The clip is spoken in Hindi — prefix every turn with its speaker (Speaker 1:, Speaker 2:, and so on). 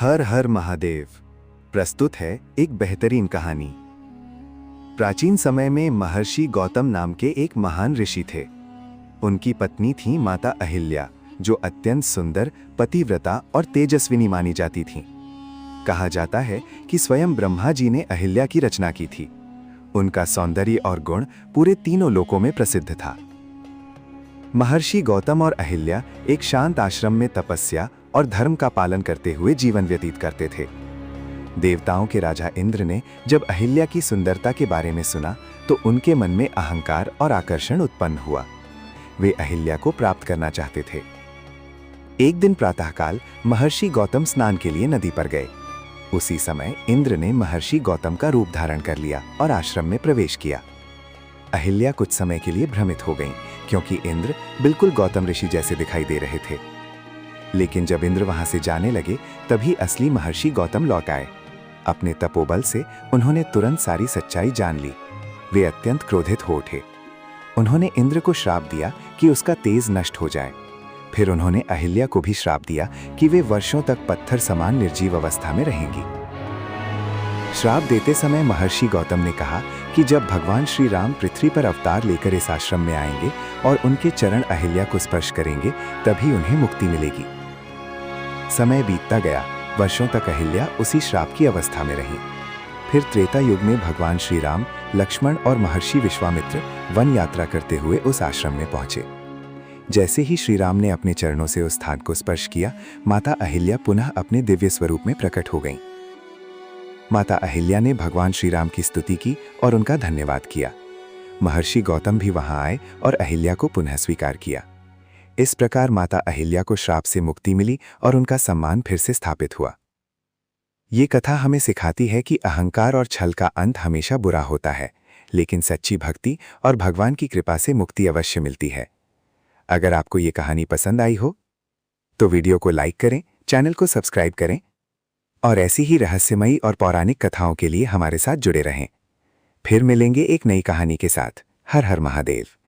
Speaker 1: हर हर महादेव प्रस्तुत है एक बेहतरीन कहानी। प्राचीन समय में महर्षि गौतम नाम के एक महान ऋषि थे। उनकी पत्नी थी माता अहिल्या, जो अत्यंत सुंदर, पतिव्रता और तेजस्विनी मानी जाती थीं। कहा जाता है कि स्वयं ब्रह्मा जी ने अहिल्या की रचना की थी। उनका सौंदर्य और गुण पूरे तीनों लोकों में प्रसिद्ध था। महर्षि गौतम और अहिल्या एक शांत आश्रम में तपस्या और धर्म का पालन करते हुए जीवन व्यतीत करते थे। देवताओं के राजा इंद्र ने जब अहिल्या की सुंदरता के बारे में सुना तो उनके मन में अहंकार और आकर्षण उत्पन्न हुआ। वे अहिल्या को प्राप्त करना चाहते थे। एक दिन प्रातःकाल महर्षि गौतम स्नान के लिए नदी पर गए। उसी समय इंद्र ने महर्षि गौतम का रूप धारण कर लिया और आश्रम में प्रवेश किया। अहिल्या कुछ समय के लिए भ्रमित हो गईं, क्योंकि इंद्र बिल्कुल गौतम ऋषि जैसे दिखाई दे रहे थे। लेकिन जब इंद्र वहां से जाने लगे तभी असली महर्षि गौतम लौट आए। अपने तपोबल से उन्होंने तुरंत सारी सच्चाई जान ली। वे अत्यंत क्रोधित हो उठे। उन्होंने इंद्र को श्राप दिया कि उसका तेज नष्ट हो जाए। फिर उन्होंने अहिल्या को भी श्राप दिया कि वे वर्षों तक पत्थर समान निर्जीव अवस्था में रहेंगी। श्राप देते समय महर्षि गौतम ने कहा कि जब भगवान श्री राम पृथ्वी पर अवतार लेकर इस आश्रम में आएंगे और उनके चरण अहिल्या को स्पर्श करेंगे तभी उन्हें मुक्ति मिलेगी। समय बीतता गया। वर्षों तक अहिल्या उसी श्राप की अवस्था में रही। फिर त्रेता युग में भगवान श्री राम, लक्ष्मण और महर्षि विश्वामित्र वन यात्रा करते हुए उस आश्रम में पहुंचे। जैसे ही श्री राम ने अपने चरणों से उस स्थान को स्पर्श किया, माता अहिल्या पुनः अपने दिव्य स्वरूप में प्रकट हो गईं। माता अहिल्या ने भगवान श्री राम की स्तुति की और उनका धन्यवाद किया। महर्षि गौतम भी वहां आए और अहिल्या को पुनः स्वीकार किया। इस प्रकार माता अहिल्या को श्राप से मुक्ति मिली और उनका सम्मान फिर से स्थापित हुआ। ये कथा हमें सिखाती है कि अहंकार और छल का अंत हमेशा बुरा होता है, लेकिन सच्ची भक्ति और भगवान की कृपा से मुक्ति अवश्य मिलती है। अगर आपको ये कहानी पसंद आई हो तो वीडियो को लाइक करें, चैनल को सब्सक्राइब करें और ऐसी ही रहस्यमयी और पौराणिक कथाओं के लिए हमारे साथ जुड़े रहें। फिर मिलेंगे एक नई कहानी के साथ। हर हर महादेव।